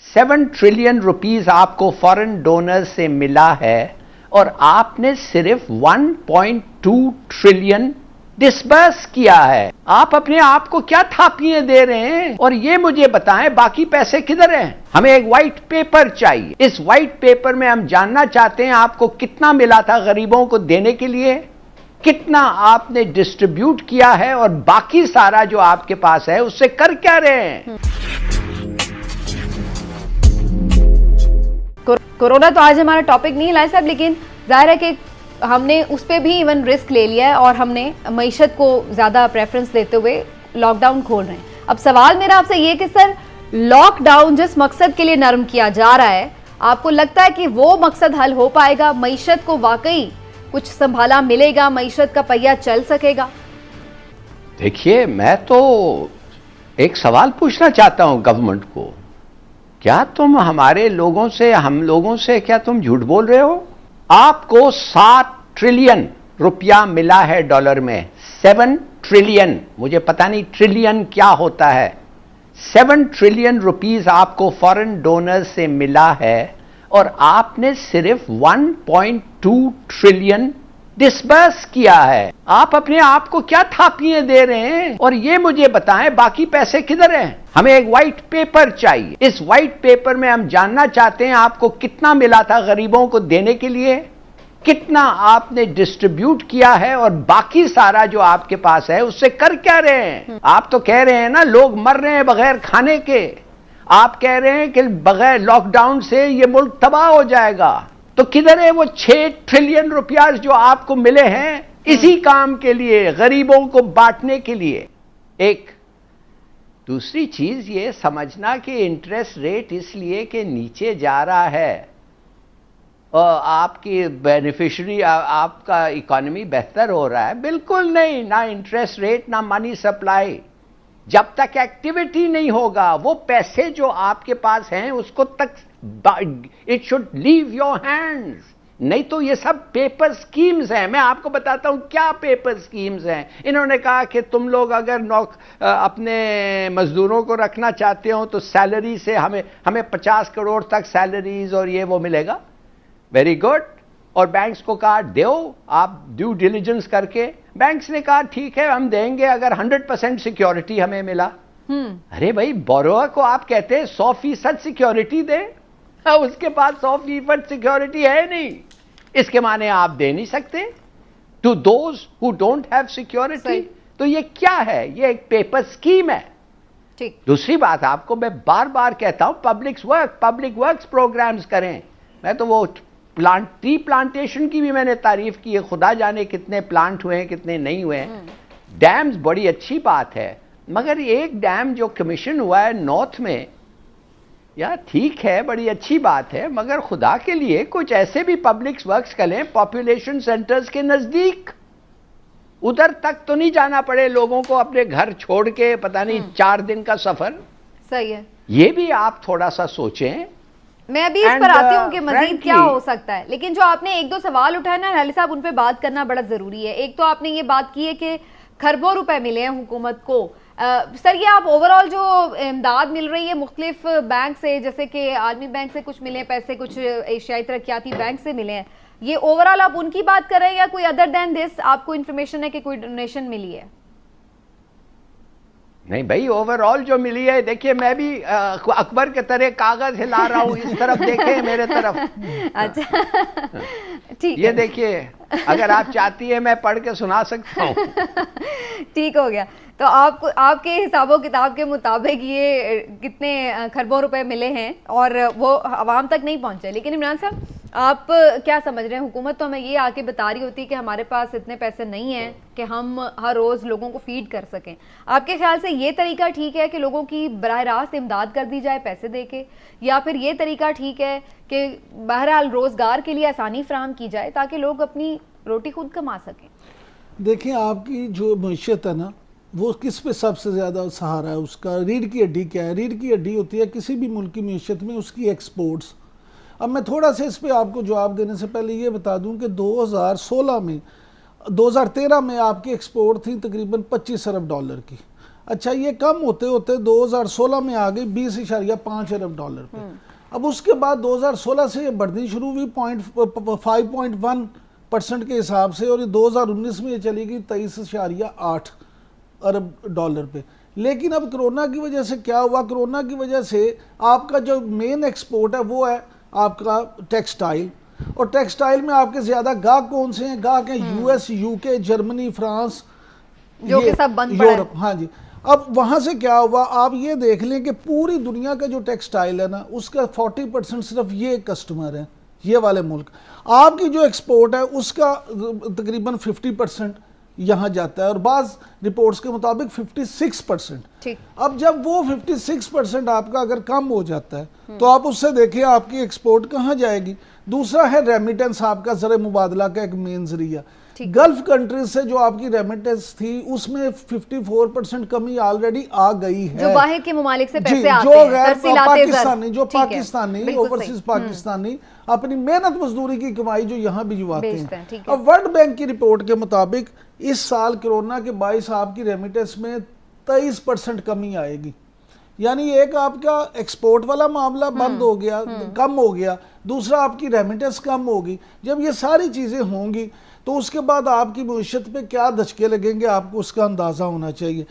7 trillion rupees आपको foreign donor से मिला है और आपने सिर्फ 1.2 ट्रिलियन डिस्बर्स किया है। आप अपने आप को क्या थापिये दे रहे हैं? और ये मुझे बताएं बाकी पैसे किधर हैं? हमें एक व्हाइट पेपर चाहिए। इस व्हाइट पेपर में हम जानना चाहते हैं आपको कितना मिला था गरीबों को देने के लिए, कितना आपने डिस्ट्रीब्यूट किया है, और बाकी सारा जो आपके पास है उससे कर क्या रहे हैं? कोरोना तो आज हमारा टॉपिक नहीं है लाल साहब, लेकिन जाहिर है कि हमने उस पर भी इवन रिस्क ले लिया है और हमने मईशत को ज़्यादा प्रेफरेंस देते हुए लॉकडाउन खोल रहे हैं। अब सवाल मेरा आपसे ये कि सर, लॉकडाउन जिस मकसद के लिए नरम किया जा रहा है, आपको लगता है कि वो मकसद हल हो पाएगा? मईशत को वाकई कुछ संभाला मिलेगा? मईशत का पहिया चल सकेगा? देखिए, मैं तो एक सवाल पूछना चाहता हूं गवर्नमेंट को, क्या तुम हमारे लोगों से, हम लोगों से क्या तुम झूठ बोल रहे हो? आपको 7 ट्रिलियन रुपया मिला है डॉलर में। 7 ट्रिलियन, मुझे पता नहीं ट्रिलियन क्या होता है। 7 ट्रिलियन रुपीस आपको फॉरेन डोनर से मिला है और आपने सिर्फ 1.2 ट्रिलियन डिस्बर्स किया है। आप अपने आप को क्या थापिये दे रहे हैं? और ये मुझे बताएं बाकी पैसे किधर हैं? हमें एक व्हाइट पेपर चाहिए। इस व्हाइट पेपर में हम जानना चाहते हैं आपको कितना मिला था गरीबों को देने के लिए, कितना आपने डिस्ट्रीब्यूट किया है, और बाकी सारा जो आपके पास है उससे कर क्या रहे हैं? आप तो कह रहे हैं ना लोग मर रहे हैं बगैर खाने के, आप कह रहे हैं कि बगैर लॉकडाउन से ये मुल्क तबाह हो जाएगा। तो किधर है वो 6 ट्रिलियन रुपया जो आपको मिले हैं इसी काम के लिए, गरीबों को बांटने के लिए? एक दूसरी चीज ये समझना कि इंटरेस्ट रेट इसलिए कि नीचे जा रहा है और आपकी बेनिफिशियरी, आपका इकोनॉमी बेहतर हो रहा है, बिल्कुल नहीं। ना इंटरेस्ट रेट, ना मनी सप्लाई। जब तक एक्टिविटी नहीं होगा, वो पैसे जो आपके पास हैं उसको तक it should leave your hands. नहीं तो ये सब पेपर स्कीम्स हैं। मैं आपको बताता हूं क्या पेपर स्कीम्स हैं। इन्होंने कहा कि तुम लोग अगर अपने मजदूरों को रखना चाहते हो तो सैलरी से हमें 50 करोड़ तक सैलरीज और ये वो मिलेगा। Very good. और बैंक्स को कहा दो, आप ड्यू डिलिजेंस करके। बैंक्स ने कहा ठीक है हम देंगे अगर 100% सिक्योरिटी हमें मिला। अरे भाई, बोरोअर को आप कहते हैं 100% सिक्योरिटी दे, उसके पास 100% सिक्योरिटी है नहीं, इसके माने आप दे नहीं सकते to those who don't have security. तो ये क्या है? ये एक पेपर स्कीम है। ठीक। दूसरी बात आपको मैं बार बार कहता हूं, पब्लिक वर्क्स प्रोग्राम्स करें। मैं तो वो ट्री प्लांटेशन की भी मैंने तारीफ की है, खुदा जाने कितने प्लांट हुए हैं कितने नहीं हुए हैं। डैम्स बड़ी अच्छी बात है, मगर एक डैम जो कमीशन हुआ है नॉर्थ में, या ठीक है बड़ी अच्छी बात है, मगर खुदा के लिए कुछ ऐसे भी पब्लिक वर्क्स करें पॉपुलेशन सेंटर्स के नजदीक। उधर तक तो नहीं जाना पड़े लोगों को अपने घर छोड़ के, पता नहीं 4 दिन का सफर। सही है, ये भी आप थोड़ा सा सोचें। मैं अभी इस पर आती हूँ कि मजीद क्या हो सकता है, लेकिन जो आपने 1-2 सवाल उठाए ना हाली साहब, उन पे बात करना बड़ा जरूरी है। एक तो आपने ये बात की है कि खरबों रुपए मिले हैं हुकूमत को। सर, ये आप ओवरऑल जो इमदाद मिल रही है मुख्तलिफ बैंक से, जैसे कि आलमी बैंक से कुछ मिले पैसे, कुछ एशियाई तरक्याती बैंक से मिले हैं, ये ओवरऑल आप उनकी बात कर रहे हैं या कोई अदर देन दिस आपको इन्फॉर्मेशन है कि कोई डोनेशन मिली है? नहीं भाई, ओवरऑल जो मिली है, देखिए मैं भी अकबर के तरह कागज हिला रहा हूं, इस तरफ देखें मेरे तरफ। अच्छा, ठीक है। ये देखिए, अगर आप चाहती है मैं पढ़ के सुना सकता हूं। ठीक हो गया। तो आपको आपके हिसाबो किताब के मुताबिक ये कितने खरबों रुपए मिले हैं और वो आवाम तक नहीं पहुंचे। लेकिन इमरान साहब, आप क्या समझ रहे हैं? हुकूमत तो हमें ये आके बता रही होती है कि हमारे पास इतने पैसे नहीं हैं कि हम हर रोज़ लोगों को फीड कर सकें। आपके ख्याल से ये तरीका ठीक है कि लोगों की बराह रास्त इमदाद कर दी जाए पैसे दे के, या फिर ये तरीका ठीक है कि बहरहाल रोज़गार के लिए आसानी फराहम की जाए ताकि लोग अपनी रोटी खुद कमा सकें? देखिए, आपकी जो मैशत है ना, वो किस पे सबसे ज़्यादा सहारा है? उसका रीढ़ की हड्डी क्या है? रीढ़ की हड्डी होती है किसी भी मुल्क की मैशत में उसकी एक्सपोर्ट्स। अब मैं थोड़ा सा इस पे आपको जवाब देने से पहले ये बता दूं कि 2013 में आपकी एक्सपोर्ट थी तकरीबन $25 अरब की। اچھا یہ کم ہوتے ہوتے 2016 میں آ گئی 20.5 ارب ڈالر پہ. اب اس کے بعد 2016 سے یہ بڑھنی شروع ہوئی 5.1% کے حساب سے, اور یہ 2019 میں یہ چلی گئی 23.8 ارب ڈالر پہ. لیکن اب کرونا کی وجہ سے کیا ہوا, کرونا کی وجہ سے آپ کا جو مین ایکسپورٹ ہے وہ ہے آپ کا ٹیکسٹائل, اور ٹیکسٹائل میں آپ کے زیادہ گاہک کون سے ہیں؟ گاہک ہیں یو ایس, یو کے, جرمنی, فرانس, جو کہ سب بند پڑا ہے. یورپ. ہاں جی. اب وہاں سے کیا ہوا, آپ یہ دیکھ لیں کہ پوری دنیا کا جو ٹیکسٹائل ہے نا اس کا 40% صرف یہ کسٹمر ہیں, یہ والے ملک. آپ کی جو ایکسپورٹ ہے اس کا تقریباً 50% یہاں جاتا ہے, اور بعض رپورٹس کے مطابق 56%. اب جب وہ 56% آپ کا اگر کم ہو جاتا ہے تو آپ اس سے دیکھیں آپ کی ایکسپورٹ کہاں جائے گی. دوسرا ہے ریمیٹنس, آپ کا زر مبادلہ کا ایک مین ذریعہ. گلف کنٹریز سے جو آپ کی ریمیٹنس تھی اس میں 54% کمی آلریڈی آ گئی ہے, جو باہر کے ممالک سے پیسے آتے جو ہیں, غیر ترسیلاتِ زر, پاکستانی, جو پاکستانی اوورسیز پاکستانی اپنی محنت مزدوری کی کمائی جو یہاں بھجواتے ہیں. اب ورلڈ بینک کی رپورٹ کے مطابق اس سال کرونا کے باعث آپ کی ریمیٹنس میں 23% کمی آئے گی. یعنی ایک آپ کا ایکسپورٹ والا معاملہ بند ہو گیا, کم ہو گیا, دوسرا آپ کی ریمیٹنس کم ہوگی. جب یہ ساری چیزیں ہوں گی تو اس کے بعد آپ کی معیشت پہ کیا دھچکے لگیں گے آپ کو اس کا اندازہ ہونا چاہیے.